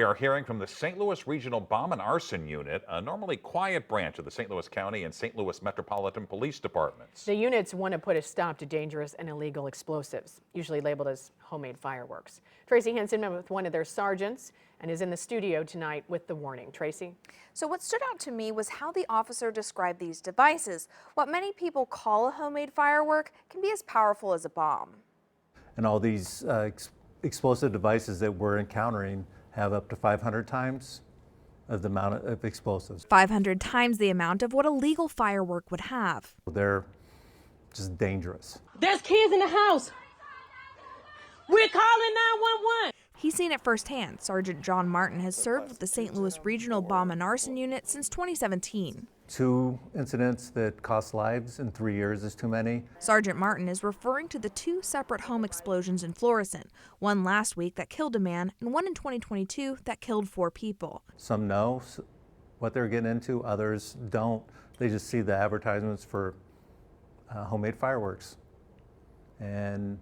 We are hearing from the St. Louis Regional Bomb and Arson Unit, a normally quiet branch of the St. Louis County and St. Louis Metropolitan Police Departments. The units want to put a stop to dangerous and illegal explosives, usually labeled as homemade fireworks. Tracy Henson met with one of their sergeants and is in the studio tonight with the warning. Tracy? So what stood out to me was how the officer described these devices. What many people call a homemade firework can be as powerful as a bomb. And all these explosive devices that we're encountering have up to 500 times of the amount of explosives. 500 times the amount of what a legal firework would have. They're just dangerous. There's kids in the house. We're calling 911. He's seen it firsthand. Sergeant John Martin has served with the St. Louis Regional Bomb and Arson Unit since 2017. 2 incidents that cost lives in 3 years is too many. Sergeant Martin is referring to the 2 separate home explosions in Florissant, one last week that killed a man and one in 2022 that killed 4 people. Some know what they're getting into, others don't. They just see the advertisements for homemade fireworks. And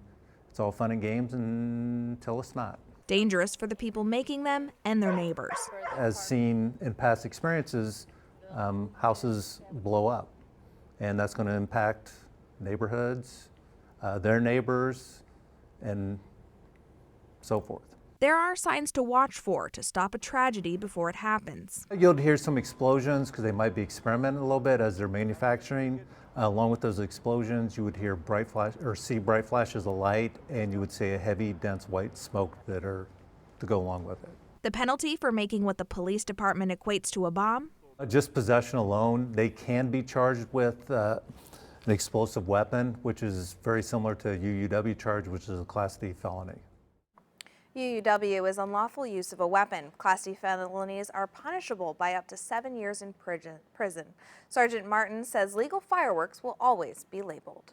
it's all fun and games until it's not. Dangerous for the people making them and their neighbors. As seen in past experiences, houses blow up, and that's going to impact neighborhoods, their neighbors, and so forth. There are signs to watch for to stop a tragedy before it happens. You'll hear some explosions because they might be experimenting a little bit as they're manufacturing. Along with those explosions, you would hear bright flash or see bright flashes of light, and you would see a heavy, dense white smoke that are to go along with it. The penalty for making what the police department equates to a bomb? Just possession alone. They can be charged with an explosive weapon, which is very similar to a UUW charge, which is a Class D felony. UUW is unlawful use of a weapon. Class D felonies are punishable by up to 7 years in prison. Sergeant Martin says legal fireworks will always be labeled.